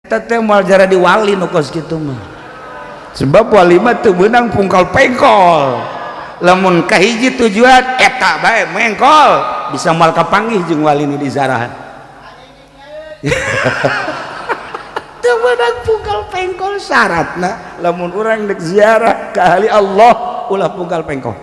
teh moal jara diwali nu kos kitu mah. Sebab wali mah teu beunang pungkal pengkol. Lamun kahiji tujuan eta bae mengkol bisa moal kapanggih jeung wali nu dizarahan. Teu beunang pungkal pengkol syaratna lamun urang dek ziarah ka ahli Allah ulah pungkal pengkol.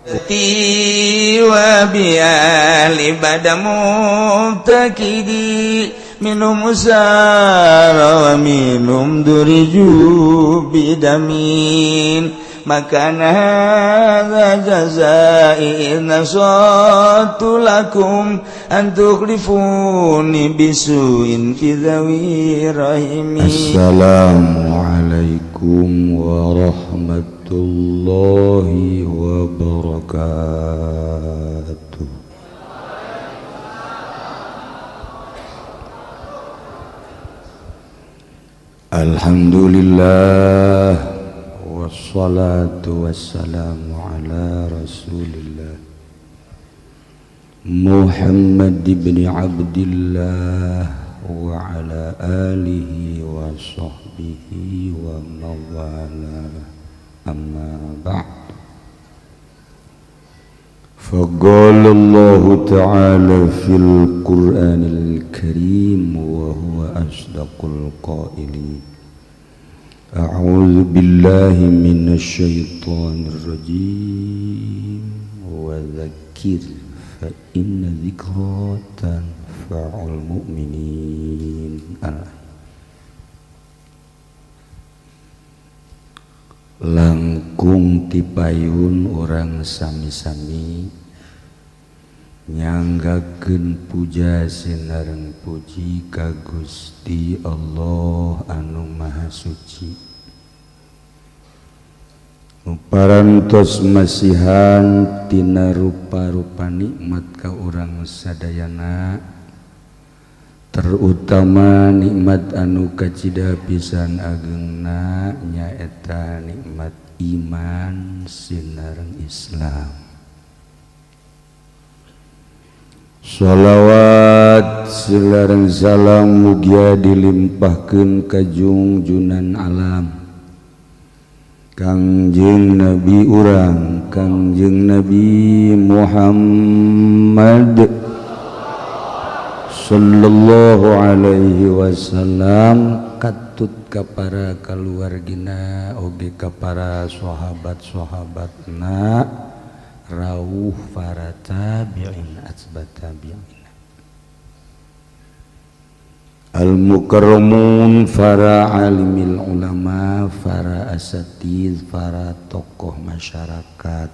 Wa bi ahli badamu takidi minum usara wa minum duriju bidamin makana hadza jazai nasatu lakum an tukhlifuni bisuin fi dhawi rahimi. Assalamualaikum warahmatullahi wabarakatuh. Alhamdulillah wassalatu wassalamu ala rasulillah Muhammad ibn Abdillah wa ala alihi wa sahbihi wa mawala amma ba'd. فقال الله تعالى في القرآن الكريم وهو أصدق القائلين أعوذ بالله من الشيطان الرجيم وذكر فإن ذكرى تنفع المؤمنين. Langkung tipayun orang sami-sami nyanggakeun puja sinareng puji ka Gusti Allah anu Maha Suci. Parantos masihan tina rupa-rupa nikmat ka urang sadayana, terutama nikmat anu kacida pisan ageungna nyaeta nikmat iman sinareng Islam. Shalawat silareng salam mugia dilimpahkeun ka junjunan alam Kangjeng Nabi urang Kangjeng Nabi Muhammad sallallahu alaihi wasallam, katut ka para kaluargina oge ka para sahabat-sahabatna rawuh para tabi'in atba tabi'in al-mukarramun para alimil ulama, para asatiz, para tokoh masyarakat,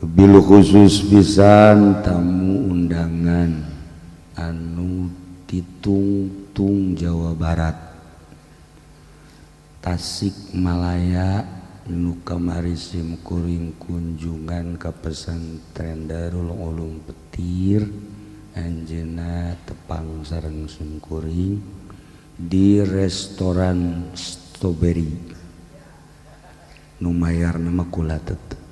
bil khusus pisan tamu undangan anu ditungtung Jawa Barat, Tasikmalaya nu kamari simkuring kunjungan ka pesantren Darul Ulum Petir anjeunna tepang sareng simkuring di restoran Strawberry nu mayarna mah kula tetep.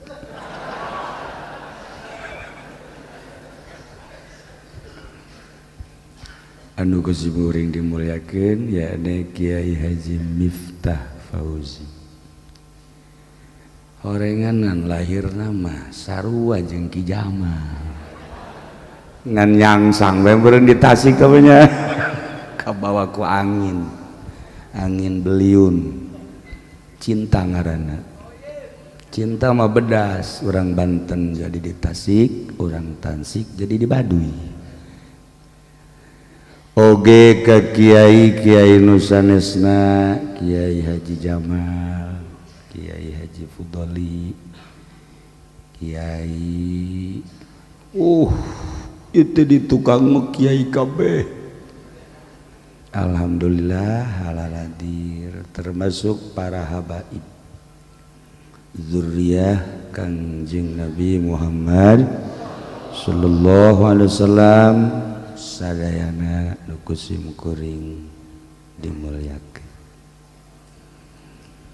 Anu kusimuring dimulyakeun yakni Kiai Haji Miftah Fauzi. Horengan lahir nama sarua jeung Ki Jamal. Ngan nyangsang bae beureun di Tasik kabanya. Kabawa ku angin. Angin beliun. Cinta ngaranna. Cinta mah bedas, urang Banten jadi di Tasik, urang Tansik jadi di Baduy. Oge ka kiai nu sanesna Kiai Haji Jamal, Kiai Haji Fudoli, Kiai itu di tukang kiai kabeh. Alhamdulillah halal hadir, termasuk para habaib zuriyah Kangjeng Nabi Muhammad sallallahu alaihi wasallam sadayana nu kusimkuring dimulyakeun.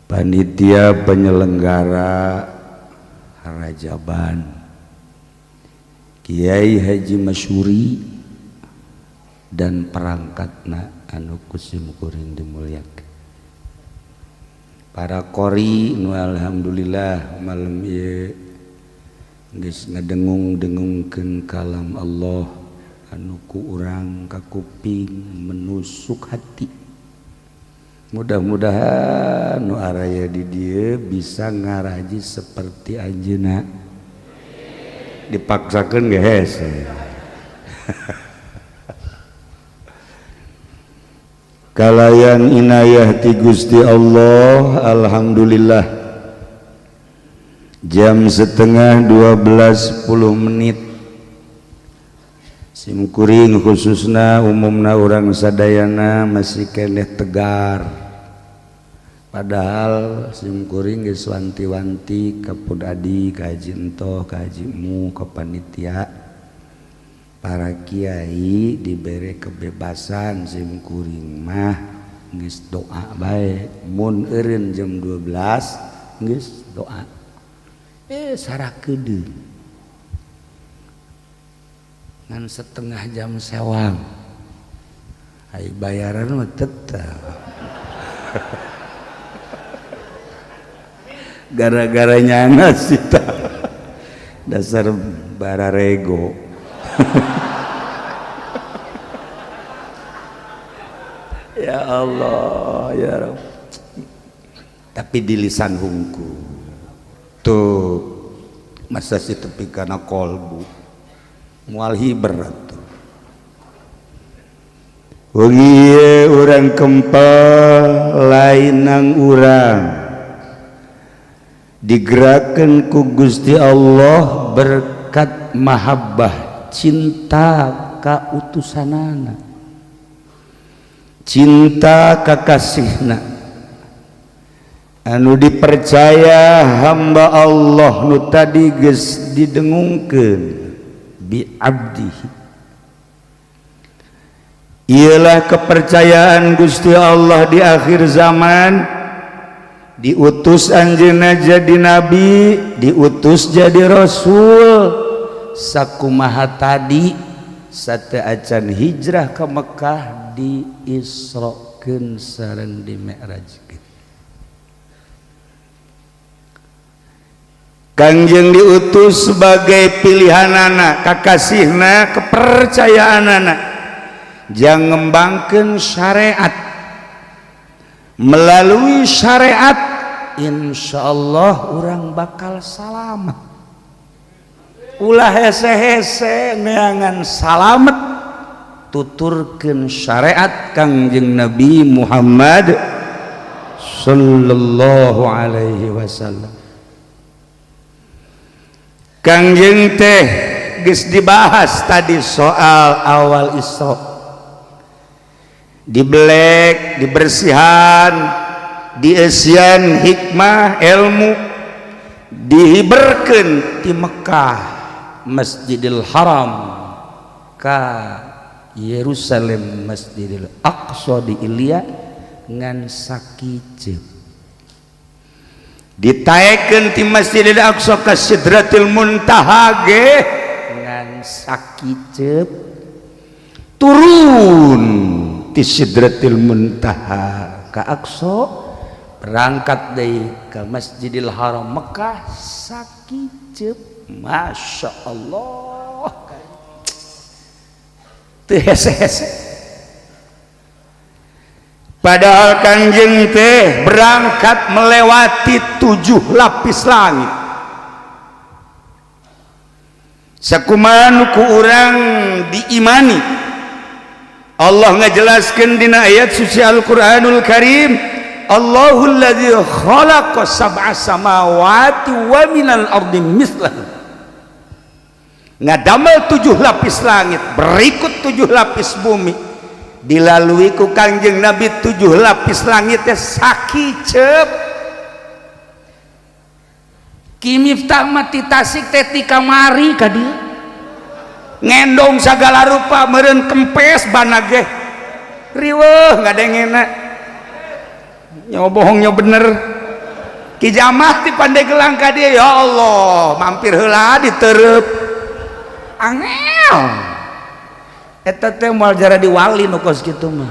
Panitia penyelenggara Rajaban Kiai Haji Masyuri dan perangkatna anu kusim kuring dimuliakeun. Para qori nu alhamdulillah malam ieu geus ngadengung-dengungkeun kalam Allah anu ku urang ka kuping menusuk hati. Mudah-mudahan nu araya di dieu bisa ngaraji seperti anjeunna. Dipaksakeun ge hese. Kalayan inayah ti Gusti Allah, alhamdulillah jam 11:30 simkuring khususna umumna urang sadayana masih keneh tegar, padahal simkuring geus wanti-wanti ka Pudadi, ka Haji Entoh, ka Haji Mu, ka panitia para kiai diberi kebebasan simkuring mah geus doa bae, mun eureun jam 12 geus doa sarakeun ngan setengah jam sewang ai bayaran mah tetep gara-gara nyana sita dasar bararego. Ya Allah ya Rabb, tapi di lisan hungku tuh masa si tepi kana kolbu mual hiber tuh wengi urang kempel lain nang urang digerakkan ku Gusti Allah berkat mahabbah cinta ka utusanana, cinta kakasihna anu dipercaya hamba Allah nu tadi geus didengungkeun bi abdihi. Ialah kepercayaan Gusti Allah di akhir zaman, diutus anjeunna jadi nabi, diutus jadi rasul. Sakumaha tadi sate acan hijrah ke Mekah diisrokeun sareng di mi'rajkeun. Kangjeng diutus sebagai pilihanana, kakasihna, kepercayaanana, jang ngembangkeun syariat. Melalui syariat insyaallah urang bakal salamet. Ulah hese-hese neangan salamet tuturkeun syariat Kangjeng Nabi Muhammad sallallahu alaihi wasallam. Kangjeng teh geus dibahas tadi soal awal Isra, dibelek, dibersihan, diesian hikmah ilmu, dihiberkeun ti Mekah Masjidil Haram ka Yerusalem Masjidil Aqsa di Ilya ngan sakiceuk, ditaekeun ti Masjidil Aqsa ka Sidratil Muntaha ge ngan sakiceuk, turun ti Sidratil Muntaha ka Aqsa, berangkat deui ka Masjidil Haram Mekah sakiceuk. Masya Allah, teu hese-hese. Padahal Kangjeng teh berangkat melewati 7 lapis langit. Sakumaha ku urang diimani, Allah ngajelaskeun dina ayat suci Al-Qur'anul Karim, Allahul ladzi khalaqa sab'a samawati wa minal ardi mislahu. Ngadamel 7 lapis langit, berikut 7 lapis bumi, dilalui ku Kangjeng Nabi 7 lapis langitnya sakiceuk. Ki Miftah mati Tasik teh ti kamari ka dieu ngendong sagala rupa meureun kempes bana ge riweuh ngadengena nyawa bohong nyawa bener. Ki Jamah ti Pandeglang ka dieu, ya Allah mampir heula diteureup angel eta teh moal jadi wali nu kos kitu mah.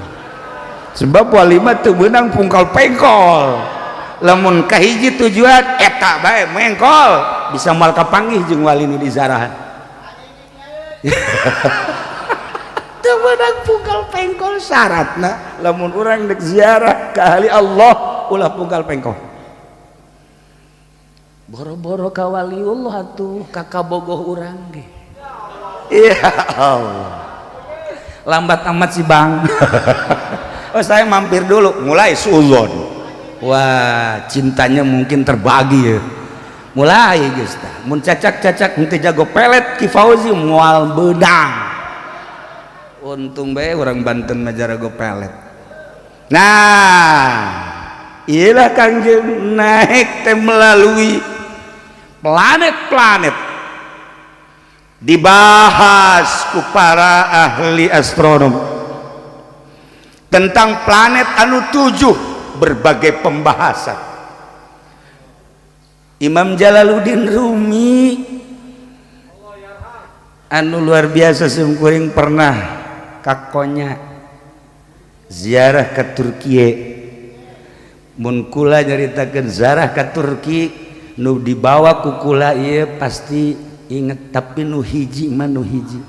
Sebab wali mah teu beunang pungkal pengkol. Lamun kahiji tujuan eta bae mengkol bisa moal kapanggih jeung wali nu dizarahan. Teu beunang pungkal pengkol syaratna lamun urang dek ziarah ka ahli Allah ulah pungkal pengkol. Boro-boro ka waliullah atuh ka kabogoh urang ge. Ya Allah. Lambat amat sih Bang. Oh saya mampir dulu, mulai suzon. Wah cintanya mungkin terbagi ya. Mulai guys, mun cacak-cacak nanti jago pelet Ki Fauzi mual bedang. Untung bae orang Banten mah jago pelet. Nah, iyalah Kangjeng naik teh melalui planet-planet dibahas ku para ahli astronom tentang planet anu 7 berbagai pembahasan. Imam Jalaluddin Rumi anu luar biasa sungkuring pernah kakonya ziarah ke Turki. Mun kula nyaritakeun ziarah ke Turki nu dibawa ku kula ieu pasti inget, tapi nu hiji mah nu hiji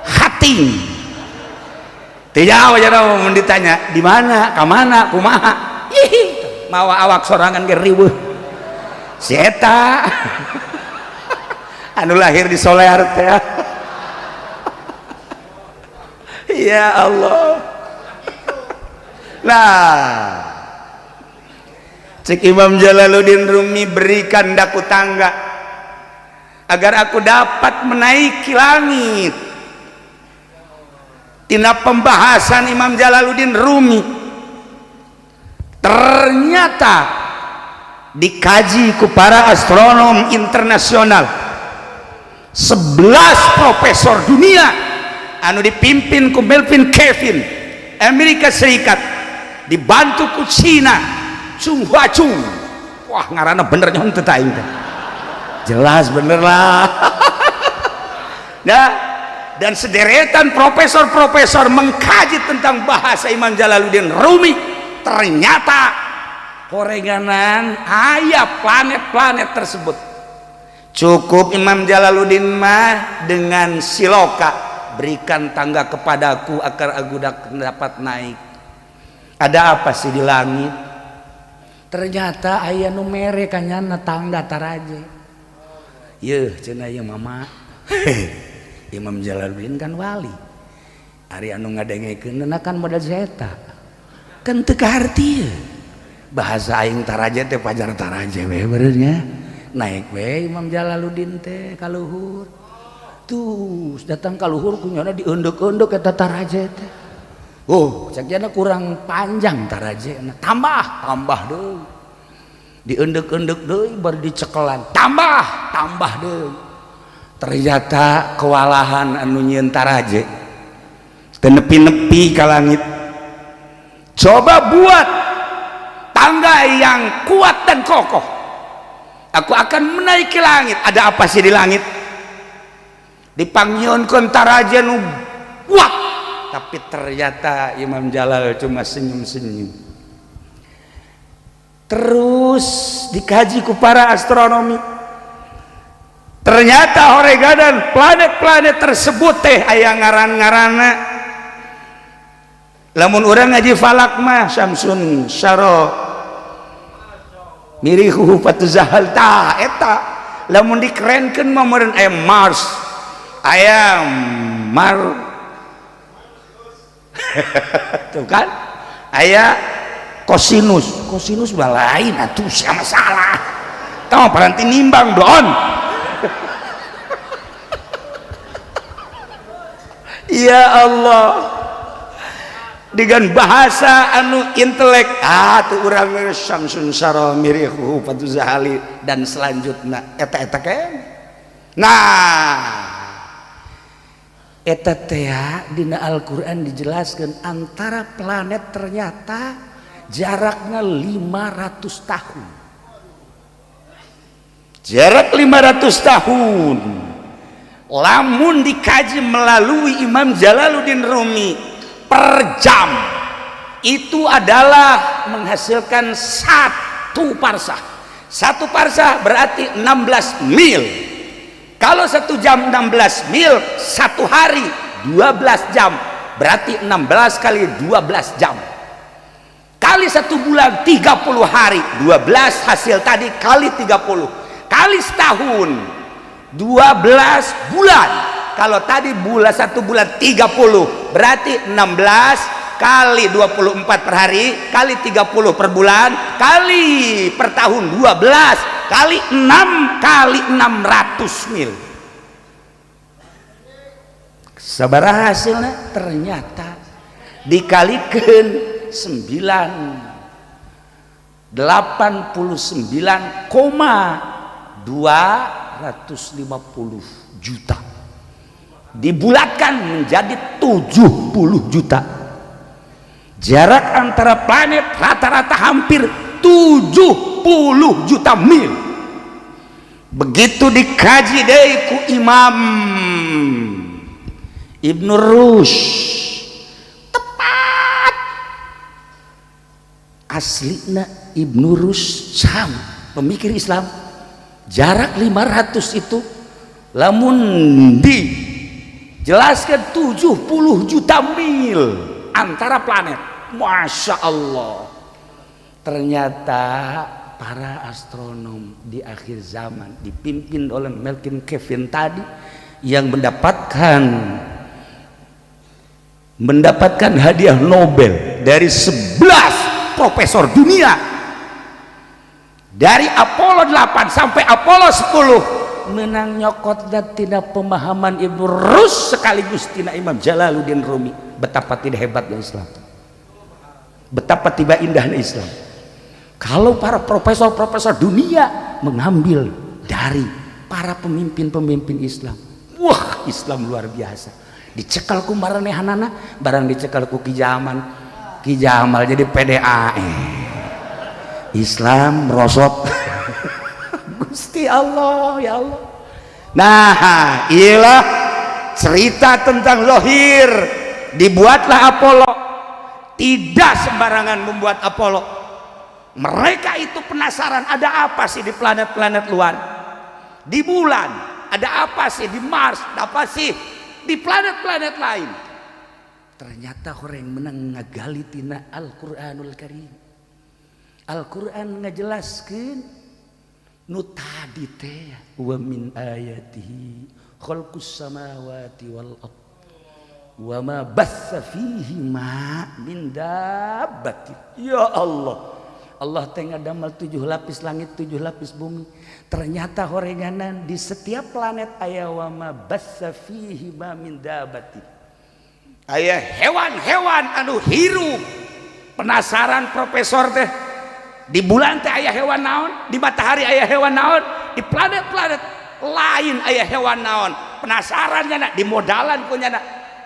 hating tidak aja mun ditanya di mana ka mana kumaha mawa awak sorangan ge riweuh si eta anu lahir di Solear teh ya Allah. Nah cek Imam Jalaluddin Rumi, berikan daku tangga agar aku dapat menaiki langit. Tina pembahasan Imam Jalaluddin Rumi ternyata dikaji ku para astronom internasional. 11 profesor dunia anu dipimpin ku Melvin Kevin Amerika Serikat dibantu ku Cina Chung Hua Chung. Wah ngaranna bener nyon teh aing teh. Jelas bener lah. Nah, dan sederetan profesor-profesor mengkaji tentang bahasa Imam Jalaluddin Rumi, ternyata korenganan aya planet-planet tersebut. Cukup Imam Jalaluddin mah dengan siloka, berikan tangga kepadaku agar aku dapat naik. Ada apa sih di langit? Ternyata aya nu mere kanyana tangga taraje. Yeuh cenah ieu mama. Imam Jalaluddin kan wali. Ari anu ngadengekeun kan modal zeta. Kan teu kaharti. Bahasa aing taraje teh pajar taraje we beurnya. Naik we Imam Jalaluddin teh ka luhur. Tuh datang ka luhur kunyana diunduk-unduk eta taraje teh. Oh, cakjana kurang panjang tarajena. Tambah deui. Diunduk-unduk deui baru dicekelan. Tambah deui. Ternyata kewalahan anu nyieun taraje. Teu nepi-nepi ka langit. Coba buat tangga yang kuat dan kokoh. Aku akan menaiki langit. Ada apa sih di langit? Dipanggieunkeun taraje nu kuat. Tapi ternyata Imam Jalal cuma senyum-senyum. Terus dikaji ku para astronomi. Ternyata horegadan planet-planet tersebut teh aya ngaran-ngaranna. Lamun urang ngaji falak mah Syamsun Syara Mirihu Fatuzahal ta eta. Lamun dikerenkeun mah meureun aya Mars, aya tuh kan aya kosinus balain atuh sia masalah tah paranti nimbang don. Ya Allah, dengan bahasa anu intelek tuh urang Syamsun Syara Mirihu Fatuzahali dan selanjutnya eta kan. Nah eta teh dina Al-Qur'an dijelaskan antara planet ternyata jaraknya 500 tahun. Jarak 500 tahun. lamun dikaji melalui Imam Jalaluddin Rumi per jam itu adalah menghasilkan satu parsah. Satu parsah berarti 16 mil. Kalau 1 jam 16 mil, 1 hari 12 jam, berarti 16 kali 12 jam. Kali 1 bulan 30 hari, 12 hasil tadi kali 30. Kali setahun 12 bulan. Kalau tadi bulan 1 bulan 30, berarti 16 kali 24 per hari kali 30 per bulan kali per tahun 12 kali 6 kali 600 mil. Sabaraha hasilnya? Ternyata dikalikan 89,250 juta dibulatkan menjadi 70 juta. Jarak antara planet rata-rata hampir 70 juta mil. Begitu dikaji dari ku Imam Ibn Rushd, tepat aslinya Ibn Rushd Syam, pemikir Islam. Jarak 500 itu lamun dijelaskan 70 juta mil antara planet. Masya Allah. Ternyata para astronom di akhir zaman dipimpin oleh Melvin Kevin tadi yang mendapatkan hadiah Nobel dari 11 profesor dunia, dari Apollo 8 sampai Apollo 10, menang nyokot dan tidak pemahaman Ibnu Rushd sekaligus tina Imam Jalaluddin Rumi. Betapa tidak hebatnya Islam, betapa tiba indahnya Islam. Kalau para profesor-profesor dunia mengambil dari para pemimpin-pemimpin Islam, wah Islam luar biasa. Dicekal ku maranehanana, barang dicekal ku Ki Jamal jadi PDA. Islam merosot. Gusti Allah, ya Allah. Nah, ialah cerita tentang Zohir. Dibuatlah Apollo. Tidak sembarangan membuat Apollo. Mereka itu penasaran ada apa sih di planet-planet luar, di bulan ada apa sih, di Mars ada apa sih, di planet-planet lain. Ternyata orang menang ngagali tina Al-Quranul Karim. Al-Quran ngajelaskeun nu tadi teh, wa min ayatihi khalqus samawati wal ardh wa ma batsa fihi ma min dabbatin. Ya Allah, Allah teh ngadamel 7 lapis langit 7 lapis bumi. Ternyata horenganan di setiap planet aya wa ma batsa fihi ma min dabbatin, aya hewan-hewan anu hirup. Penasaran profesor teh, di bulan teh aya hewan naon, di matahari aya hewan naon, di planet-planet lain aya hewan naon. Penasaran nya di modalan punya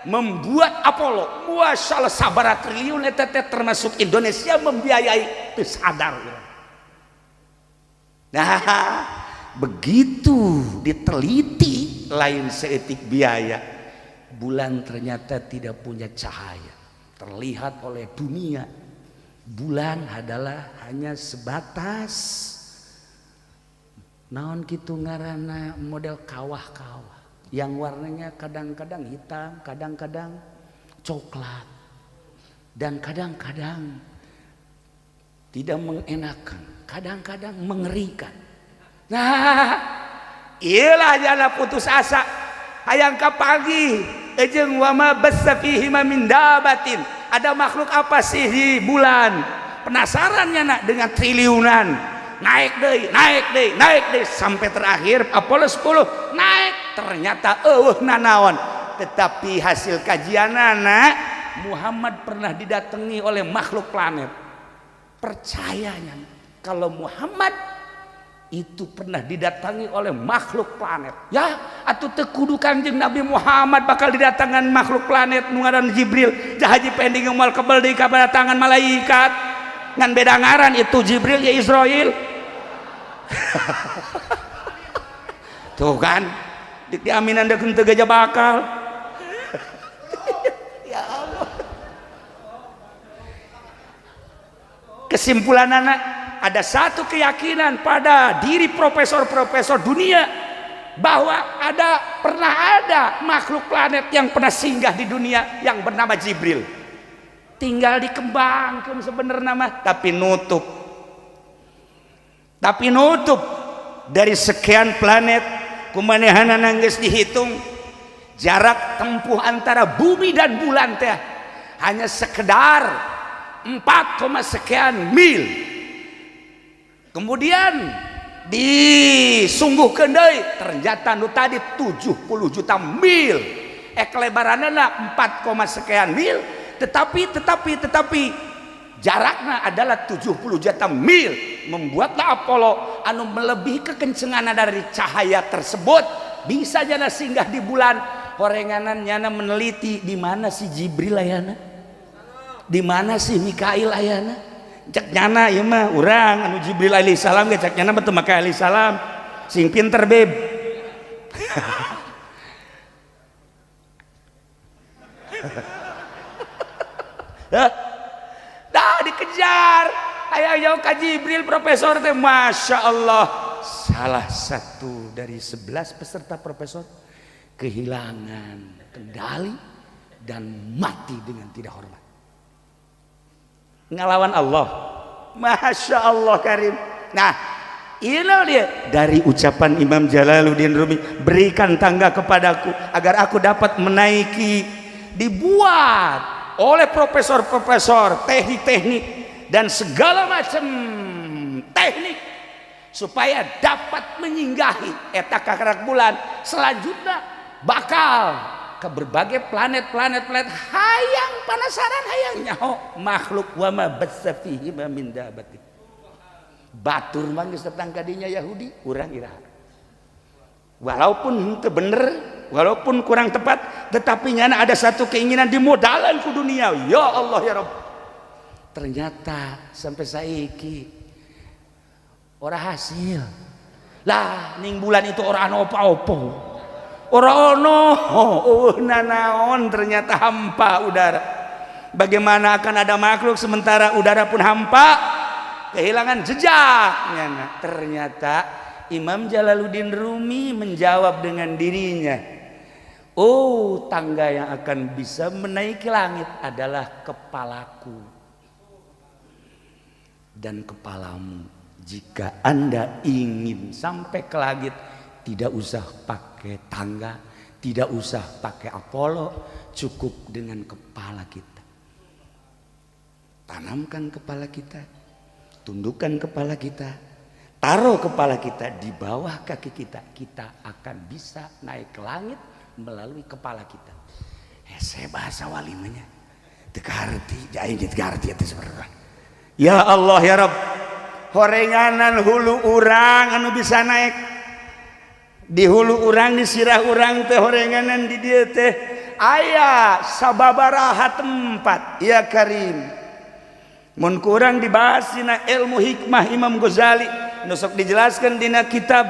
membuat Apollo. Masya Allah, sabara triliun eta teh termasuk Indonesia membiayai, teu sadar. Nah, begitu diteliti lain seetik biaya, bulan ternyata tidak punya cahaya terlihat oleh dunia. Bulan adalah hanya sebatas naon kitu ngaranna model kawah-kawah yang warnanya kadang-kadang hitam, kadang-kadang coklat, dan kadang-kadang tidak mengenakan, kadang-kadang mengerikan. Nah, iyalah jana putus asa hayang ka pagi jeung wa ma bassa fihi min dabatin. Ada makhluk apa sih di bulan? Penasarannya nak dengan triliunan, naik deh sampai terakhir Apollo 10 naik. Ternyata nanaon. Tetapi hasil kajianana Muhammad pernah didatangi oleh makhluk planet. Percayanya kalau Muhammad itu pernah didatangi oleh makhluk planet, ya atuh teu kudu Kanjeng Nabi Muhammad bakal didatangan makhluk planet nu ngaran Jibril. Jahaji pending moal kebel di kabadatangan malaikat ngan beda ngaran, itu Jibril ya Israil. Tuh kan, dik diaminan da henteu gajah bakal. Ya Allah. Kesimpulan anak, ada satu keyakinan pada diri profesor-profesor dunia bahwa pernah ada makhluk planet yang pernah singgah di dunia yang bernama Jibril. Tinggal dikembangkan sebenarnya mah, tapi nutup dari sekian planet kumanehanana geus dihitung jarak tempuh antara bumi dan bulan teh hanya sekedar 4, sekian mil. Kemudian disungguhkeun deui ternyata nu tadi 70 juta mil. Kelebaranna 4, sekian mil, tetapi jaraknya adalah 70 juta mil. Membuatlah Apollo anu melebihi kekencengan dari cahaya tersebut bisa jana singgah di bulan. Horenganan nyana meneliti di mana si Jibril ayana, di mana si Mikail ayana. Cak nyana ieu mah urang anu Jibril alaihi salam ge cak nyana betul Mikail alaihi salam sing pinter beb. Dah dikejar ayo ka Jibril profesor teh, masya Allah. Salah satu dari 11 peserta profesor kehilangan kendali dan mati dengan tidak hormat. Ngelawan Allah, masya Allah karim. Nah, inilah dia dari ucapan Imam Jalaluddin Rumi, berikan tangga kepadaku agar aku dapat menaiki. Dibuat oleh profesor-profesor teknik-teknik dan segala macam teknik supaya dapat menyinggahi eta karak bulan. Selanjutnya bakal ke berbagai planet hayang penasaran hayang nyaho makhluk wa ma basafihi min dabatin. Batur mah geus datang ka dinya Yahudi urang iraha. Walaupun henteu bener, walaupun kurang tepat, tetapi nyana ada satu keinginan dimodalan ku dunia. Ya Allah ya Rabb. Ternyata sampai saiki ora hasil. Lah ning bulan itu ora ana opo-opo. Ora ono, nanaon ternyata hampa udara. Bagaimana akan ada makhluk sementara udara pun hampa, kehilangan jejaknya. Ternyata Imam Jalaluddin Rumi menjawab dengan dirinya, oh, tangga yang akan bisa menaiki langit adalah kepalaku dan kepalamu. Jika Anda ingin sampai ke langit, tidak usah pakai tangga, tidak usah pakai Apollo, cukup dengan kepala kita. Tanamkan kepala kita, tundukkan kepala kita, taruh kepala kita di bawah kaki kita, kita akan bisa naik ke langit melalui kepala kita. Saya bahasa walimanya, tegarti, jahit tegarti itu sebenarnya. Ya Allah ya Rabb, horenganan hulu urang anu bisa naik. Di hulu urang, di sirah urang teh horenganan di dia teh aya sababaraha tempat ya Karim. Mun kurang dibahas dina ilmu hikmah Imam Ghazali nusuk dijelaskan dina kitab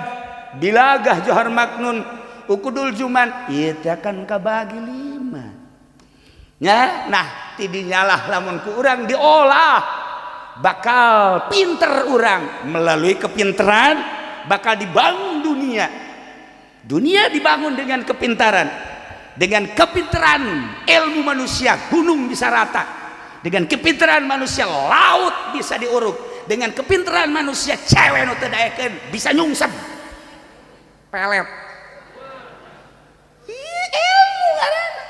Bilagah Johar Maknun Ukudul Juman ieu teh kan kabagi 5 nya. Nah tidinya lah lamun ku urang diolah bakal pinter urang, melalui kepinteran bakal dibangun dunia. Dunia dibangun dengan kepintaran. Dengan kepintaran ilmu manusia gunung bisa rata. Dengan kepintaran manusia laut bisa diuruk. Dengan kepintaran manusia cewek nu teu daekeun bisa nyungsep pelet. Ilmu ngaranna.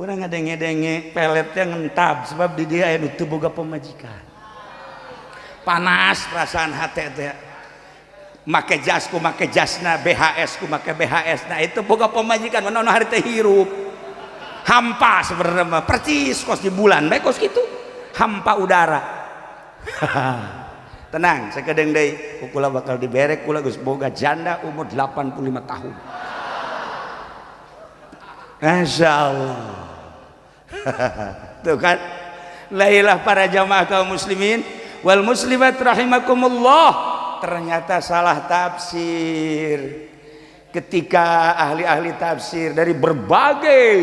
Urang ngadenge-denge peletnya ngentab sebab di dia aya nu teu boga pamajikan. Panas perasaan hate teh. Make jas ku make jasna, BHS ku make BHS. Nah itu boga pemajikan mana hari teh hirup hampa sebenarnya percis kos di bulan baik kos gitu hampa udara. Tenang sakedeng deui kula bakal diberek kula geus boga janda umur 85 tahun. Masya Allah. Tuh kan lailah para jamaah kaum muslimin wal muslimat rahimakumullah. Ternyata salah tafsir. ketika ahli-ahli tafsir dari berbagai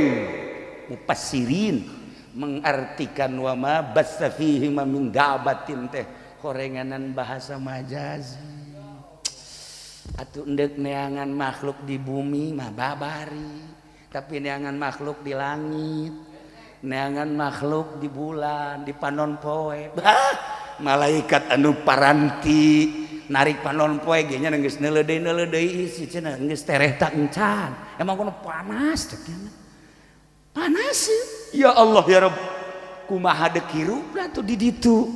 mufassirin mengartikan wa ma bassa fihi min dabatin teh korenganan bahasa majazi atuh endek neangan makhluk di bumi mah babari tapi neangan makhluk di langit neangan makhluk di bulan di panon poe malaikat anu paranti narik panon poe ge nya geus neuleudeuy si cenah geus tereh tak encan emang kono panas teh panas ya Allah ya Rabb kumaha dekirupna tuh di ditu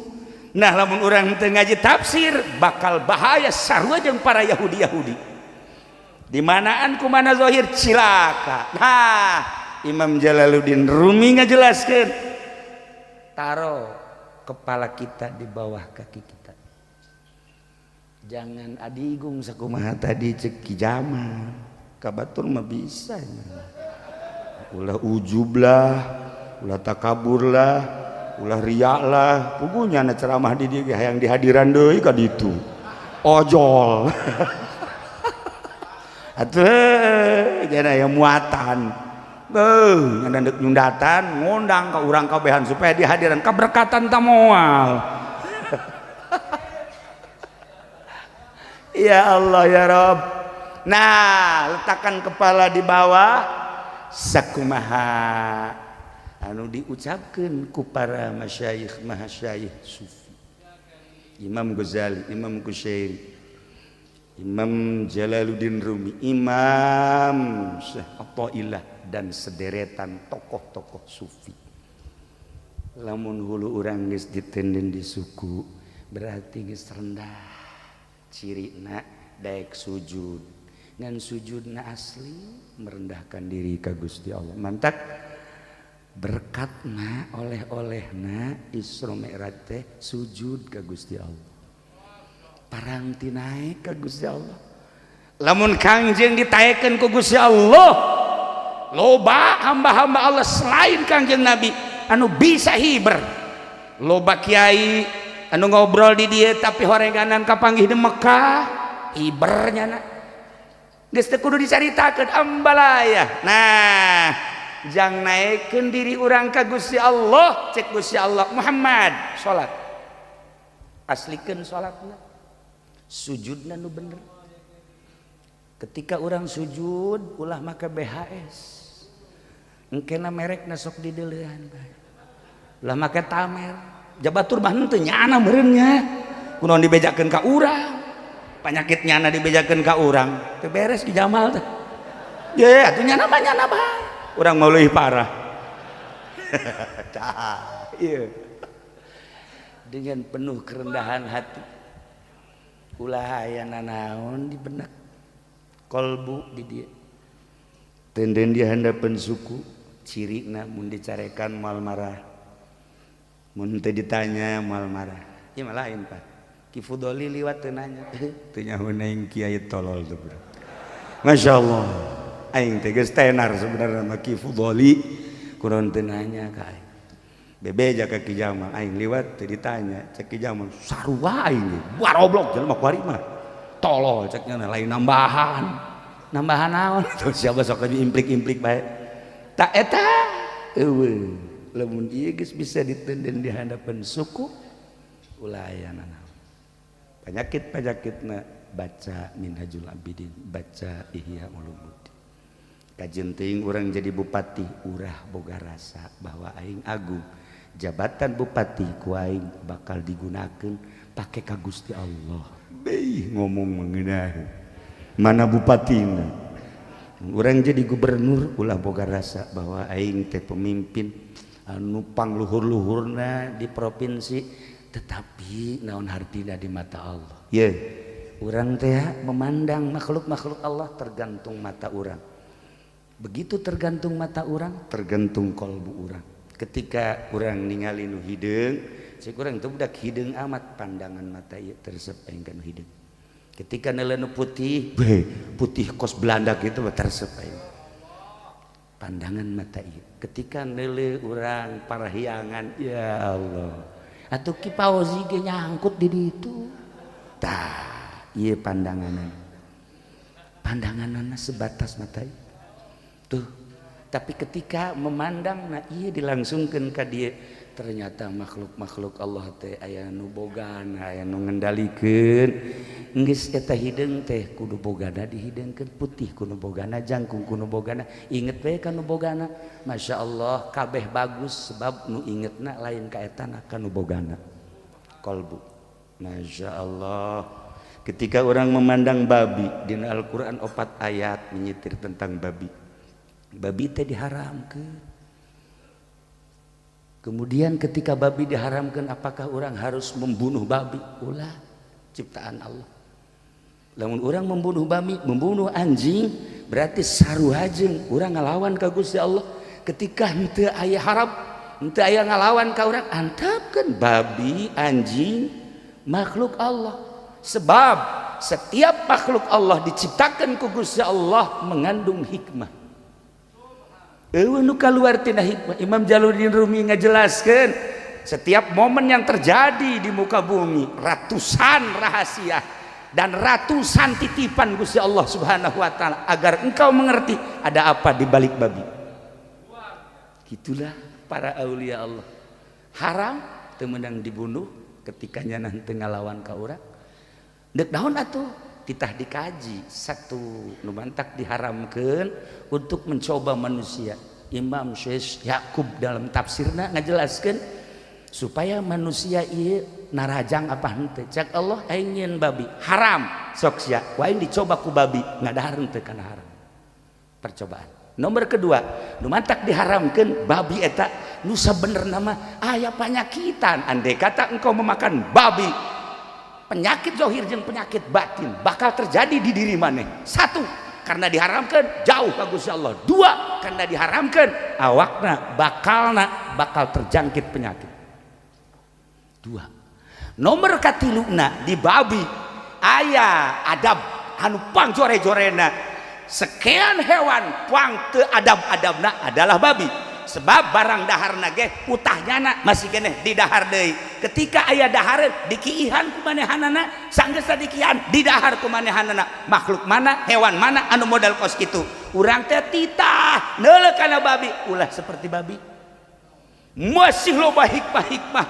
nah lamun urang teu ngaji tafsir bakal bahaya sarua jeung para Yahudi di manaan kumana zahir cilaka nah Imam Jalaluddin Rumi ngajelaskeun taro kepala kita di bawah kaki kita jangan adigung sakumaha tadi cek kijama kabatur mah bisa ulah ujub lah ulah takabur lah ulah riak lah pugunya na ceramah di dia yang dihadiran deui ka ditu ojol atuh jana aya muatan ngandeuk nyundatan ngundang ka urang kabehan supaya dihadiran kaberkatan ta moal ya Allah ya Rabb nah letakkan kepala di bawah sakumaha anu diucapkeun ku para masyayikh mahasyayikh sufi Imam Ghazali Imam Kusyairi Imam Jalaluddin Rumi Imam Syekh Athaillah dan sederetan tokoh-tokoh sufi lamun hulu urang geus ditenden di suku berarti geus rendah cirina daek sujud ngan sujudna asli merendahkan diri ka Gusti Allah mantak berkatna oleh-olehna Isra Mi'raj teh sujud ka Gusti Allah parangti naik ka Gusti Allah lamun kangjeng ditaekeun ku Gusti Allah loba hamba-hamba Allah selain kangjeng Nabi anu bisa hiber loba kiai anu ngobrol di dieu tapi horenganan kapanggih di Mekah hibernya na geus teu kudu dicaritakeun ambalaya nah jang naikkeun diri urang ka Gusti Allah cek Gusti Allah Muhammad salat aslikeun salatna sujudna nu bener ketika urang sujud ulah make BHS engkena merekna sok dideuleuhan bae ulah make tamer jabatur mah teu nyana meureun nya kunaon dibejakeun ka urang penyakit nyana dibejakeun ka urang teu beres di Jamal teh ye atuh nyana bae urang mau leuwih parah tah ieu dengan penuh kerendahan hati ulah aya nanaon di benak kolbu di dieu tenden di handapeun suku cirina mun dicarekan moal marah mun teu ditanya moal marah ieu mah lain Pak Ki Fudoli liwat teu nanya teu nyahoan aing kiai tolol tuh bro masyaallah aing teh geus tenar sebenarnya mah Ki Fudoli kunaon teu nanya ka aing bebeja ka Ki Jamal aing liwat teu ditanya cek Ki Jamal sarua aing baroblok jelema kuari mah tolol ceknya lain nambahan naon tuh siapa sok implik-implik bae tak eta eueuh lamun ieu geus bisa ditenden di hadapan suku ulah aya nanaon penyakit-penyakitna baca Minhajul Abidin baca Ihya Ulumuddin kajeun teuing urang jadi bupati urah boga rasa bahwa aing agung jabatan bupati ku aing bakal digunakeun pake ka Gusti Allah beih ngomong mengeunah mana bupatina urang jadi gubernur ulah boga rasa bahwa aing teh pemimpin anu pangluhur-luhurna di provinsi tetapi naon hartina di mata Allah ye urang teh memandang makhluk-makhluk Allah tergantung mata urang begitu tergantung mata urang tergantung kolbu urang ketika urang ningali nu hideung cek urang teh budak hideung amat pandangan mata ieu tersep aing ka nu hideung ketika neuleuh nu putih putih kos Belanda gitu tersep aing pandangan mata ieu ketika neuleuh urang parahyangan ya Allah atuh Ki Pauzi ge nyangkut di ditu tah ieu pandanganan pandanganana sebatas mata tuh. Tapi ketika memandang nah iya dilangsungkan ka dia ternyata makhluk-makhluk Allah teh aya nu bogana aya nu ngendalikeun geus eta hideung teh kudu bogana dihideungkeun putih kudu bogana jangkung kudu bogana inget we ka nu bogana masyaallah kabeh bagus sebab nu ingetna lain ka etana ka nu bogana qalbu masyaallah. Ketika orang memandang babi di Al-Qur'an 4 ayat menyitir tentang babi teh diharamkeun. Kemudian ketika babi diharamkan, apakah orang harus membunuh babi? Ulah ciptaan Allah. Lamun orang membunuh babi, membunuh anjing, berarti saruhajeng orang ngalawan ka Gusti Allah. Ketika henteu aya haram, henteu aya ngalawan ka urang, antapkeun babi, anjing, makhluk Allah. Sebab setiap makhluk Allah diciptakan ku Gusti Allah mengandung hikmah. Nu kaluar tina hikmah. Imam Jalaluddin Rumi ngajelaskeun setiap momen yang terjadi di muka bumi ratusan rahasia dan ratusan titipan Gusti Allah Subhanahu wa taala agar engkau mengerti ada apa di balik babi. Gitulah para aulia Allah. Haram teu meunang dibunuh ketika nyana teu ngalawan ka urang. Deuk naon atuh? Titah dikaji satu nu mantak diharamkeun untuk mencoba manusia. Imam Syekh Yakub dalam tafsirna ngajelaskeun supaya manusia ieu narajang apa henteu. Cak Allah aing nyieun babi haram sok sia wae dicoba ku babi ngadahar henteu kana haram. Percobaan. Nomor kedua, nu mantak diharamkeun babi eta nu sabenerna mah aya panyakitan. Andai kata engkau memakan babi, penyakit zahir jeung penyakit batin bakal terjadi di diri maneh. Satu, karena diharamkan jauh ka Gusti Allah. Dua, karena diharamkan awakna bakal terjangkit penyakit. Dua. Nomor katiluna di babi aya adab anu pang jore-jorena. Sekian hewan pang teu adab-adabna adalah babi. Sebab barang daharna ge utahnyana masih keneh di dahar deui. Ketika aya dahareun dikiihan ku manehanana sanggeus dikiihan di dahar ku manehanana. Makhluk mana hewan mana anu modal kos kitu. Urang teh titah neuleuk kana babi ulah seperti babi. Masih loba hikmah-hikmah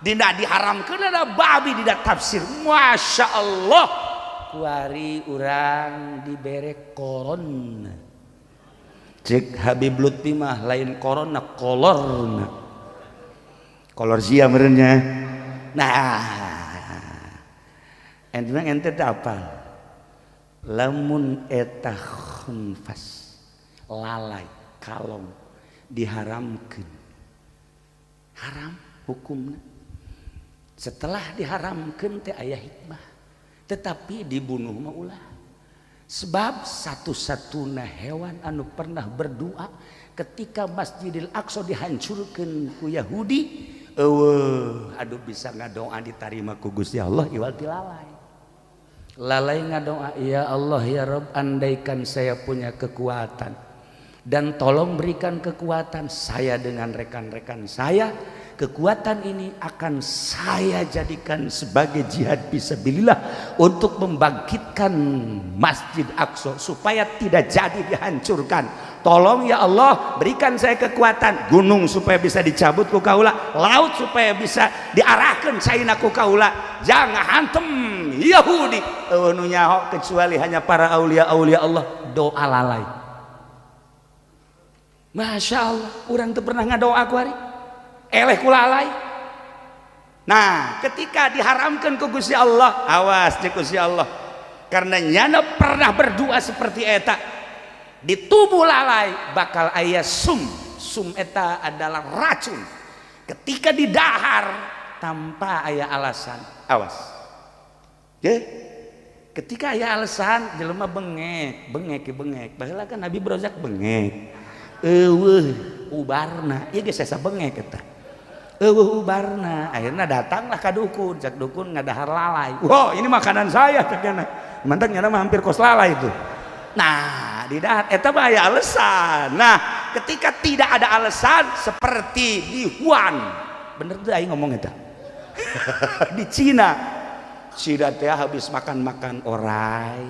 dina diharamkeun ada babi dina tafsir. Masya Allah kuari urang dibere koron. Cek Habib Lutfi mah lain korona kolorna kolor zia merenya. Nah ente apa lamun eta khunfas lalai kalong diharamkeun haram hukumna. Setelah diharamkeun teh aya hikmah tetapi dibunuh mah ulah. Sebab satu-satuna hewan anu pernah berdoa ketika Masjidil Aqsa dihancurkan ku Yahudi, aduh bisa ngadoa diterima ku Gusti Allah iwal ti lalai. Lalai ngadoa, ya Allah ya Rabb, andaikan saya punya kekuatan dan tolong berikan kekuatan saya dengan rekan-rekan saya. Kekuatan ini akan saya jadikan sebagai jihad fisabilillah untuk membangkitkan Masjid Aqsa supaya tidak jadi dihancurkan. Tolong ya Allah berikan saya kekuatan, gunung supaya bisa dicabut ku kaula, laut supaya bisa diarahkan saina ku kaula, jangan hantem Yahudi nu nyaho kecuali hanya para aulia-aulia Allah. Doa lalai. Masya Allah, orang tuh pernah ngadoa ku hari eleh kulalai. Nah ketika diharamkan ke Gusti Allah, awas di Gusti Allah, karena nyana pernah berdoa seperti eta di tubuh lalai bakal aya sum eta adalah racun. Ketika didahar tanpa aya alasan, awas ketika aya alasan jelema bengek baheula kan Nabi Brozak bengek ubarna ieu geus asa bengek eta ubarna. Akhirnya datanglah ka dukun, cak dukun ngadahar lalai. Wow ini makanan saya caknya mantap nyana mah hampir kos lalai itu. Nah di dahar eta mah aya alasan. Nah ketika tidak ada alasan seperti di Wuhan, bener tuh aing ngomong eta di Cina teh habis makan orai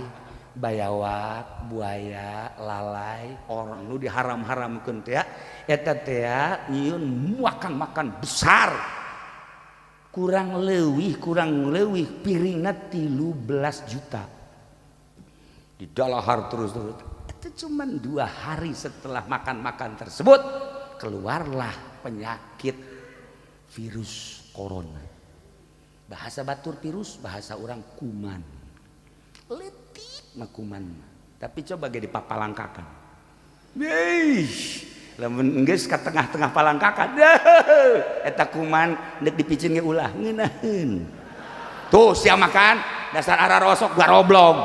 bayawak, buaya, lalai, orang nu diharam-haramkeun teh eta teh nyieun makan besar. Kurang leuwih piringna 13 juta. Didalahar terus. Itu cuma 2 hari setelah makan tersebut keluarlah penyakit virus corona. Bahasa batur virus, bahasa orang kuman. Letik mah kuman. Tapi coba ge dipapalangkakan. Lamun geus ka tengah-tengah palangkakan. Eta kuman deuk dipicin ge ulah ngeunaheun. Tuh sia makan dasar ararosok garoblog.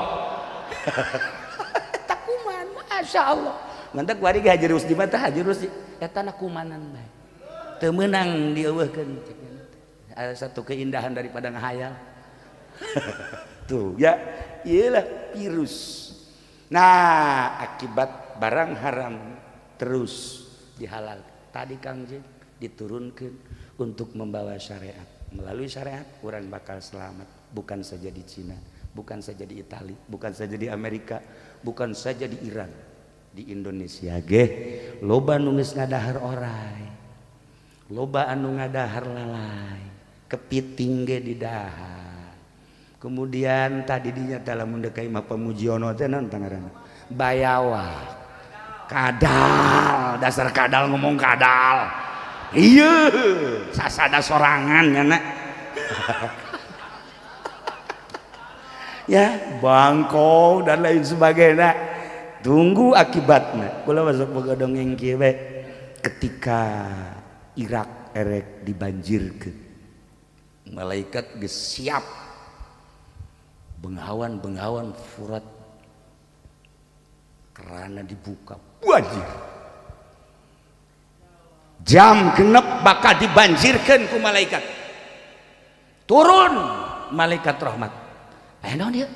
Eta kuman, masya Allah. Ngantek wari ge Haji Rusdi mah teh Haji Rusdi eta na kumanan bae. Teu meunang dieuweuhkeun. Ada satu keindahan daripada ngahayal. Tuh ya, iyalah virus. Nah, akibat barang haram terus dihalal. Tadi Kang Jeng diturunkan untuk membawa syariat. Melalui syariat orang bakal selamat. Bukan saja di Cina, bukan saja di Italia, bukan saja di Amerika, bukan saja di Iran, di Indonesia ge loba nu geus ngadahar oray, loba anu ngadahar lalai, kepiting ge didahar. Kemudian tadi dinya dalam mendekai mah pamujiono teh naon tangaranna? Bayawak. Kadal, dasar kadal ngomong kadal. Iya, sasada sorangan ya nak. Ya, bangkong dan lain sebagainya. Tunggu akibatnya. Kula masuk boga dongeng kieu we. Ketika Irak erek dibanjirkeun. Malaikat geus siap. Bengawan furat kerana dibuka. Banjir. Jam genep bakal dibanjirkan ku malaikat. Turun malaikat rahmat. Naon dia?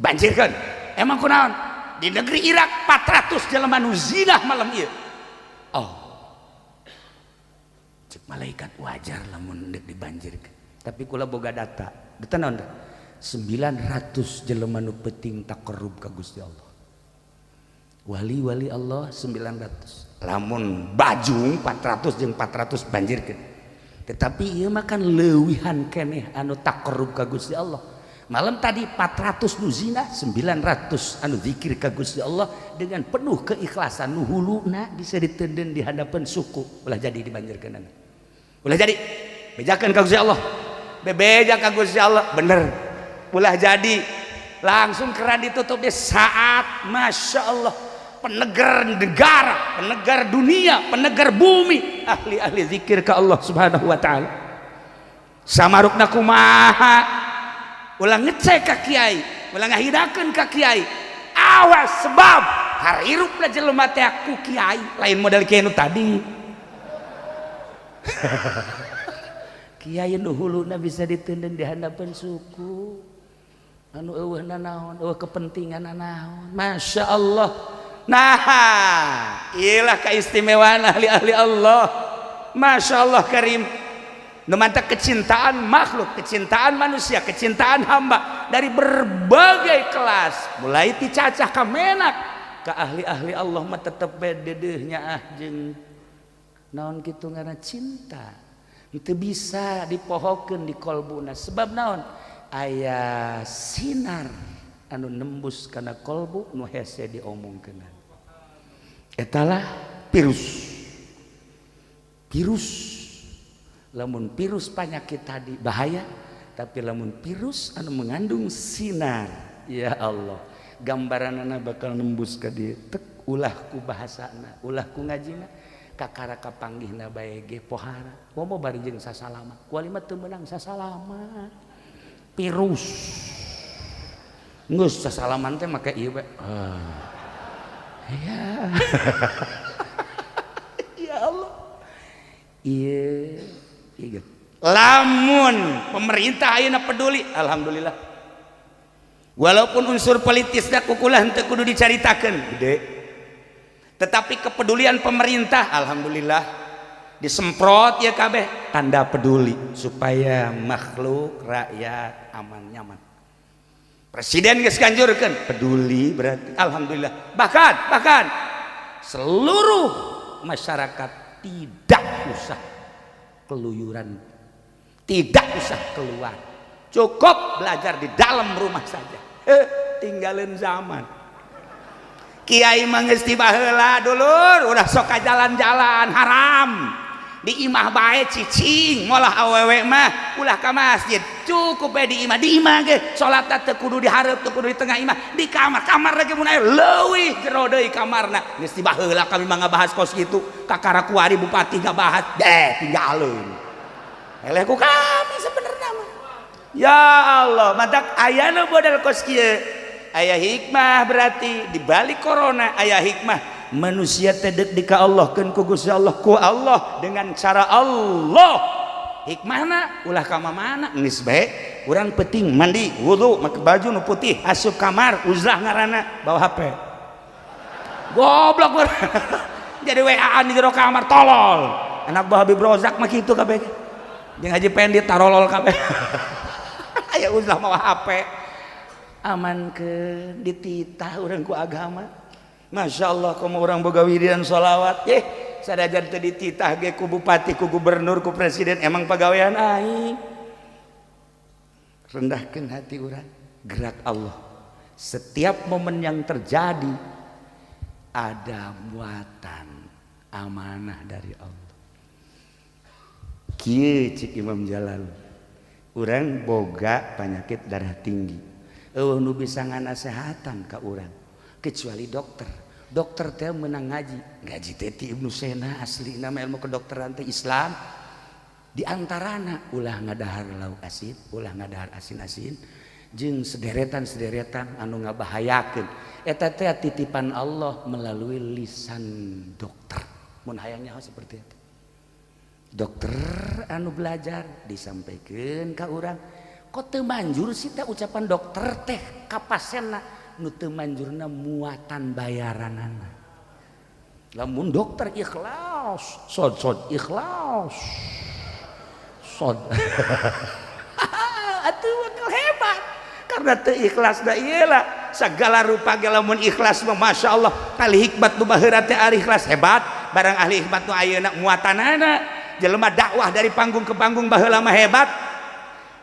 Banjirkan. Emang kunaon? Di negeri Irak 400 jelema nu zinah malam ieu. Oh. Cek malaikat wajar lamun deuk dibanjirkan. Tapi kula boga data. Data naon? 900 jelema nu penting takarrub ka Gusti Allah. Wali-wali Allah 900. Lamun Bajung 400 jeung 400 banjirkeun. Tetapi ieu mah kan leuwihan keneh anu takarrub ka Gusti Allah. Malam tadi 400 nu zina, 900 anu zikir ka Gusti Allah dengan penuh keikhlasan nu huluna bisa diteudeun di hadapan suku. Ulah jadi dibanjirkeun. Ulah jadi bejakeun ka Gusti Allah. Bebeja ka Gusti Allah bener. Ulah jadi langsung keran ditutup di saat masya Allah penegar negara, penegar dunia, penegar bumi, ahli-ahli zikir ke Allah subhanahu wa ta'ala. Samarukna kumaha ulah ngecek ka kiai, ulah ngahidakeun ka kiai. Awas sebab harirup lah jelema teh ku kiai lain model kiai nu tadi. Kiai nu huluna bisa diteudeun di hadapan suku. Anu eueuhna naon, eueuh kepentingan naon. Masya Allah. Nah, iyalah keistimewaan ahli-ahli Allah. Masya Allah karim. Numanta kecintaan makhluk, kecintaan manusia, kecintaan hamba dari berbagai kelas, mulai ti cacah ka menak ka ahli-ahli Allah mah tetep dedeuhnya jeung naon kitu ngaranna cinta. Itu bisa dipohokeun di kolbuna sebab naon? Aya sinar anu nembus kana kolbu nu hese diomongkeun. Etalah virus. Lamun virus penyakit tadi bahaya, tapi lamun virus anu mengandung sinar, ya Allah, gambaranana bakal nembus ka dieu. Tek ulah ku bahasana, ulah ku ngajina, kakara kapanggihna bae ge pohara. Momo bari jeung sasalama. Kuali mah teu meunang sasalama. Virus. Geus sasalaman teh make ieu bae. Ya. Ya Allah. Iya. Lamun pemerintah ayeuna peduli, alhamdulillah. Walaupun unsur politisna kukulah henteu kudu dicaritakeun, gede. Tetapi kepedulian pemerintah, alhamdulillah, disemprot ya kabeh tanda peduli supaya makhluk rakyat aman nyaman. Presiden geus ganjurkeun, peduli berarti. Alhamdulillah. Bahkan seluruh masyarakat tidak usah keluyuran, tidak usah keluar, cukup belajar di dalam rumah saja. Tinggalin zaman. Kiai mah geus tiba heula dulur, udah sok ka jalan-jalan haram. Di imah bae cicing, ngolah awewe mah ulah ka masjid. Cukup bae di imah ge salat teh kudu di hareup, teu kudu di tengah imah, di kamar lagi mun aya leuwih jero deui kamarna. Geus tiba heula kami mah ngabahas kos kitu, kakara kuari bupati ngabahas, tinggalin. Eleh ku kami sebenarnya mah. Ya Allah, matak ayana modal kos kieu. Aya hikmah berarti di balik corona aya hikmah. Manusia tedek di ka Allah keun ku Gusti Allah ku Allah dengan cara Allah. Hikmahna ulah ka mana geus bae urang penting mandi wudu make baju nu putih asup kamar uzlah ngaranna bawa HP. Goblok jadi WA-an di jero kamar tolol. Anak buah Habib Rozak mah kitu kabeh. Jeung Haji Pendit tarolol kabeh. Aya uzlah mawa HP. Aman ke dititah urang ku agama. Masya Allah kamu orang boga wiridan sholawat sadajar teu dititah ge ku bupati ku gubernur ku presiden emang pagawean aing. Rendahkeun hati urang, gerak Allah. Setiap momen yang terjadi ada muatan amanah dari Allah. Kieu cik Imam Jalal, urang boga penyakit darah tinggi, nu bisa nganasehatan ka urang kecuali dokter teh menang ngaji teh ti Ibnu Sena asli nama ilmu kedokteran teh Islam di antarana ulah ngadahar lauk asin, ulah ngadahar asin-asin jeung sederetan anu ngabahayakeun eta teh titipan Allah melalui lisan dokter. Mun hayang nyaho seperti itu dokter anu belajar disampaikan ka urang kok teu manjur sih teh ucapan dokter teh ka pasienna nu teu manjurna muatan bayaranana. Lamun dokter ikhlas sod ikhlas sod atuh hebat karena teu ikhlas da ieu lah sagala rupa ge lamun ikhlas mah masyaallah kali hikmat nu baheura teh ari ikhlas hebat barang ahli hikmat nu ayeuna muatanana jelema dakwah dari panggung ke panggung baheula mah hebat.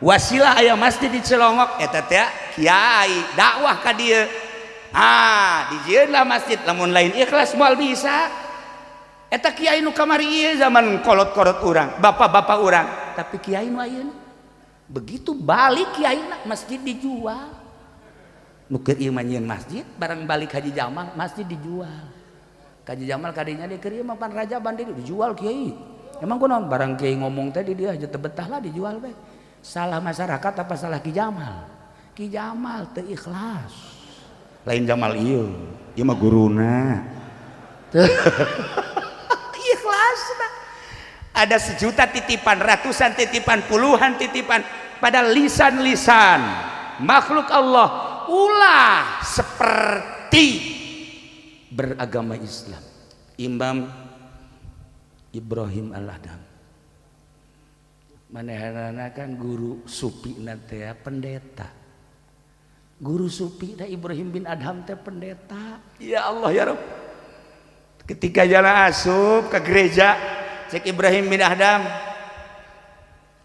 Wasilah aya masjid di Cilongok eta teh kiai dakwah ka dieu. Dijieun lah masjid lamun lain ikhlas moal bisa. Eta kiai nu kamari ieu zaman kolot-kolot urang, bapak-bapak urang, tapi kiai nu ayeuna begitu balik kiaina masjid dijual. Nu keur ieu mah nyieun masjid, barang balik Haji Jamal masjid dijual. Haji Jamal kadinya di keur ieu mah pan raja banding dijual kiai. Emang kunaon barang kiai ngomong teh di dieu aja teu betah lah dijual bae. Salah masyarakat apa salah Ki Jamal? Ki Jamal teu ikhlas. Lain Jamal ieu mah guruna. Ikhlas nah. Ada sejuta titipan, ratusan titipan, puluhan titipan pada lisan-lisan makhluk Allah ulah seperti beragama Islam. Imam Ibrahim Al-Adham manehna kan guru supi teh pendeta. Guru supi da Ibrahim bin Adham teh pendeta. Ya Allah ya Rabb. Ketika jalan asup ke gereja cek Ibrahim bin Adham,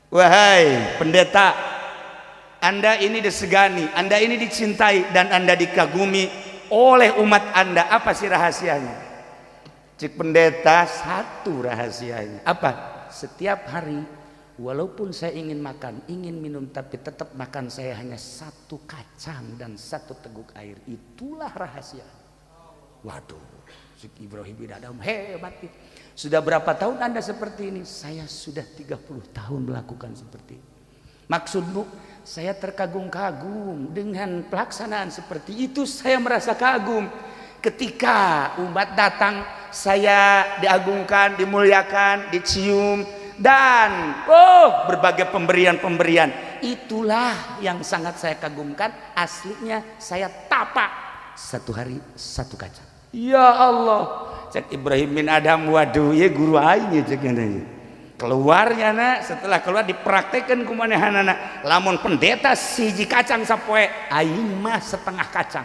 wahai pendeta, Anda ini disegani, Anda ini dicintai dan Anda dikagumi oleh umat Anda. Apa sih rahasianya? Cek pendeta, satu rahasianya. Apa? Setiap hari walaupun saya ingin makan, ingin minum, tapi tetap makan saya hanya satu kacang dan satu teguk air. Itulah rahasia. Waduh, Ibrahim bin Adham hebat. Sudah berapa tahun Anda seperti ini? Saya sudah 30 tahun melakukan seperti ini. Maksudmu, saya terkagum-kagum dengan pelaksanaan seperti itu. Saya merasa kagum. Ketika umat datang, saya diagungkan, dimuliakan, dicium, dan berbagai pemberian-pemberian. Itulah yang sangat saya kagumkan. Aslinya saya tapak satu hari satu kaca. Ya Allah, cek Ibrahim bin Adham, waduh ya guru aing cek keluarnya nak setelah keluar dipraktekkan kumanehanana lamun pendeta siji kacang sapoe aing mah setengah kacang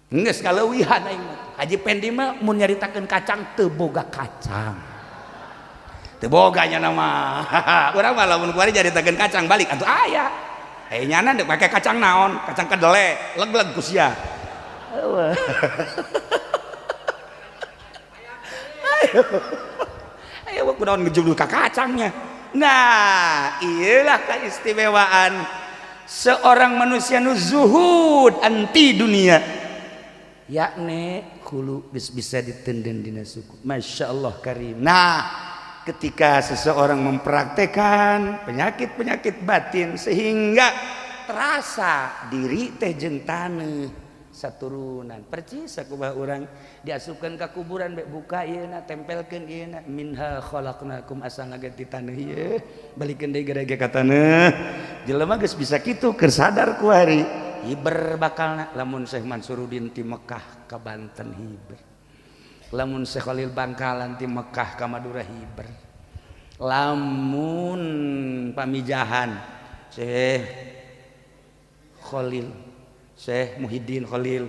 geus galeuwihan aing mah Haji Pendi mah mun nyaritakeun kacang teu boga kacang teu boganya nama urang mah lamun kuari nyaritakeun kacang balik atuh aya nyana dek make kacang naon kacang kedele leg-leg ku sia ayo kunaon ngejudul ka kacangnya. Nah iyalah keistimewaan seorang manusia nu zuhud anti dunia yakni hulu bisa ditenden dina suku Masya Allah karim. Nah ketika seseorang mempraktekkan penyakit-penyakit batin sehingga terasa diri teh jeung taneuh saturunan percis sakubah urang diasupkeun ka kuburan bek buka ieu na tempelkeun ieu na minha khalaqnakum asa ngaganti taneuh ieu balikeun deui gara-gara ka taneuh jelema geus bisa kitu keur sadar ku hari hiber bakalna lamun Syekh Mansuruddin ti Mekah ka Banten hiber lamun Syekh Khalil Bangkalan ti Mekah ka Madura hiber lamun pamijahan Syekh Khalil Syekh Muhyiddin Khalil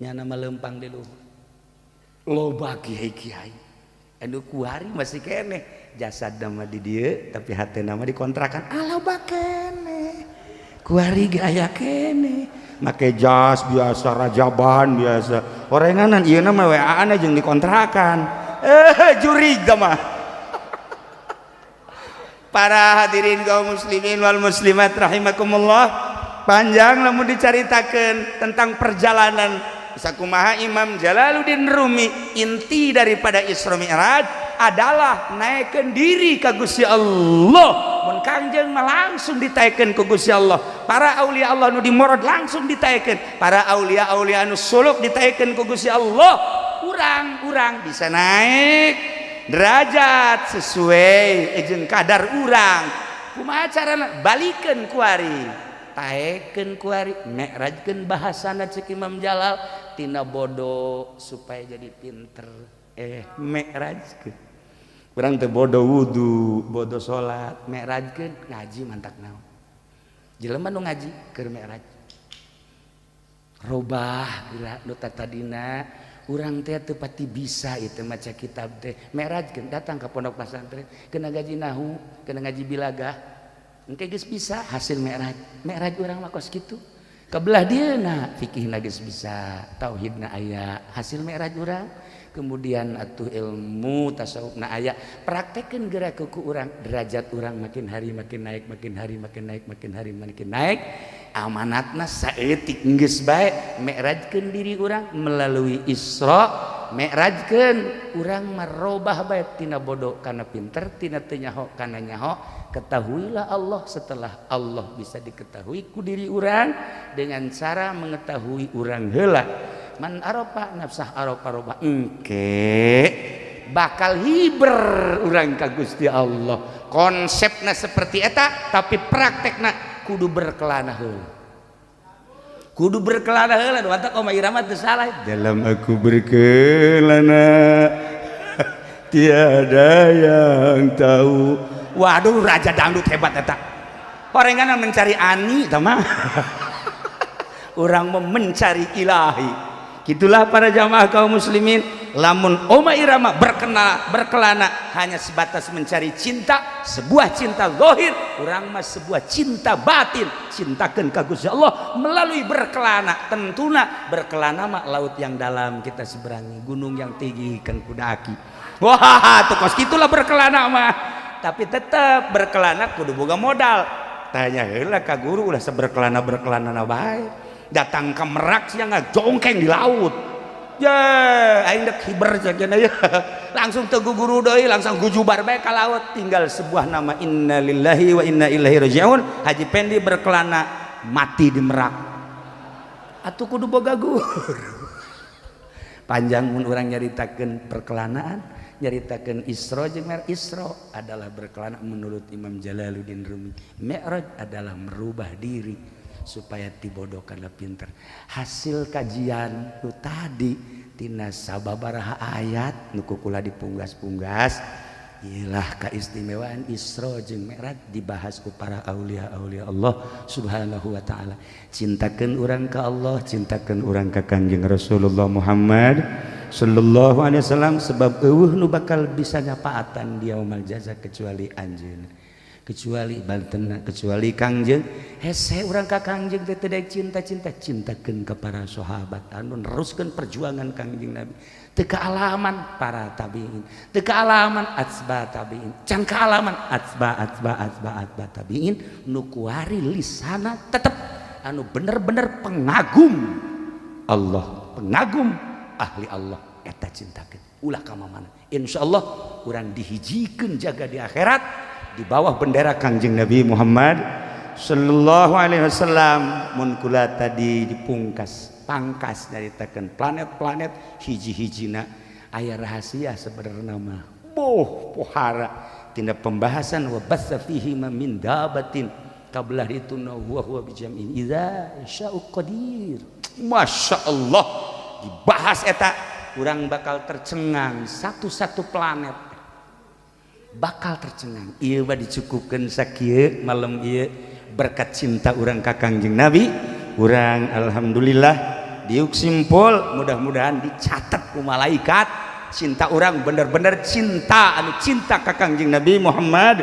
nya nama lempang di luhur loba kiai-kiai anu kuari masih kene jasad nama di dieu tapi hati nama dikontrakan loba kene kuari gaya kene make jas biasa rajaban biasa orenganan ieu mah WA-an jeung dikontrakan jurig mah para hadirin kaum muslimin wal muslimat rahimakumullah panjang lamun dicaritakeun tentang perjalanan sakumaha Imam Jalaluddin Rumi inti daripada Isra Mi'raj adalah naikkeun diri ka Gusti Allah mun Kangjeng mah langsung ditaikeun ku Gusti Allah para aulia Allah nu dimorod langsung ditaikeun para aulia-aulia anu suluk ditaikeun ku Gusti Allah urang bisa naik derajat sesuai jeung kadar urang kumaha carana balikeun ku ari taekeun ku ari mi'rajkeun bahasana cek Imam Jalal tina bodoh supaya jadi pinter mi'rajkeun urang teh bodoh wudu bodoh salat mi'rajkeun ngaji mantak naon jelema nu ngaji keur mi'raj robah geura nu tadina urang teh teu pati bisa ieu maca kitab teh mi'rajkeun datang ka pondok pesantren keuna ngaji nahu keuna ngaji bilagah engke geus bisa hasil mi'raj urang mah kos kitu kabelah dieuna fikihna geus bisa tauhidna aya hasil mi'raj urang kemudian atuh ilmu tasawufna aya praktekeun geura ku urang derajat urang makin hari makin naik makin hari makin naik makin hari makin naik amanatna saeutik geus bae mi'rajkeun diri urang melalui Isra mi'rajkeun urang marobah bae tina bodoh kana pinter tina teu nyaho kana nyaho ketahuilah Allah setelah Allah bisa diketahui ku diri urang dengan cara mengetahui urang heula man arafa nafsah arafa robah engke bakal hiber urang ka Gusti Allah konsepna seperti eta tapi praktekna kudu berkelana heula kudu berkelana heula wantak Oma Irama teu salah dalam aku berkelana tiada yang tahu. Waduh raja dangdut hebat eta orenganan mencari ani tama orang mencari ilahi gitulah para jamaah kaum muslimin lamun Oma Irama berkelana hanya sebatas mencari cinta sebuah cinta zahir urang mah sebuah cinta batin cintakeun ka Gusti Allah melalui berkelana tentuna berkelana mah laut yang dalam kita seberangi gunung yang tinggi kan kudaki wah tuh kos gitulah berkelana mah tapi tetap berkelana kudu boga modal tanya heula ka guru ulah seberkelana na bae datang ke Merak sia ngajongkeng di laut ya aing dek hiber sakeuna ya langsung teu guru deui langsung gujubar bae ka laut tinggal sebuah nama innalillahi wa inna ilaihi rajiun Haji Pendi berkelana mati di Merak atuh kudu boga guru panjang mun urang nyaritakeun perkelanaan nyaritakeun Isra jeung Mi'raj Isra adalah berkelana menurut Imam Jalaluddin Rumi Mi'raj adalah merubah diri supaya tibodoh kana pinter hasil kajian nu tadi tina sababaraha ayat nu kukula dipunggas-punggas Iyalah keistimewaan Isra jeung Mi'raj dibahas ku para aulia-aulia Allah Subhanahu wa taala. Cintakeun urang ka Allah, cintakeun urang ka Kangjeng Rasulullah Muhammad sallallahu alaihi wasallam, sebab eueuh nu bakal bisa nyapaatan di yaumul jaza kecuali anjeun, kecuali bantenna, kecuali Kangjeng. Hese urang ka Kangjeng teh teu cinta-cinta, cintakeun ka para sahabat anu neruskeun perjuangan Kangjeng Nabi. Teu kaalaman para tabiin, teu kaalaman atsba tabiin, can kaalaman atsba tabiin nu kuari lisana tetep anu bener-bener pengagum Allah, pengagum ahli Allah eta cintakeun. Ulah ka mamana insyaallah urang dihijikeun jaga di akhirat di bawah bendera Kangjeng Nabi Muhammad sallallahu alaihi wasallam. Mun kula tadi dipungkas pangkas nyaritakeun planet-planet hiji-hijina aya rahasia sebenarnya mah pohara tina pembahasan wa bassa fihi min dabatin qabla itu huwa bijam'in idza sya'u qadir. Masyaallah dibahas eta urang bakal tercengang, satu-satu planet bakal tercengang. Ieu mah dicukupkeun sakieu malam ieu berkat cinta urang ka Kangjeng Nabi. Urang alhamdulillah diuk simpul, mudah-mudahan dicatat ku malaikat cinta urang bener-bener cinta anu cinta ka Kangjeng Nabi Muhammad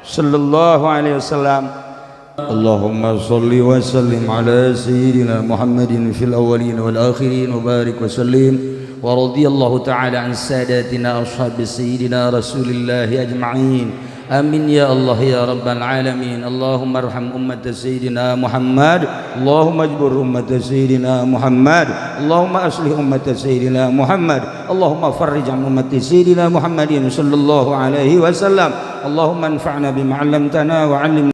sallallahu alaihi wasallam. Allahumma shalli wa sallim ala sayyidina Muhammadin fil awwalin wal akhirin wa barik wa sallim wa radiyallahu ta'ala an sadatina ashabi sayyidina Rasulillah ajma'in. Amin ya Allah ya Rabbal Alamin. Allahumma arham ummat Sayyidina Muhammad, Allahumma ajbur ummat Sayyidina Muhammad, Allahumma aslih ummat Sayyidina Muhammad, Allahumma farrij an ummat Sayyidina Muhammadin sallallahu alaihi wasallam. Allahumma anfa'na bima 'allamtana wa 'allimna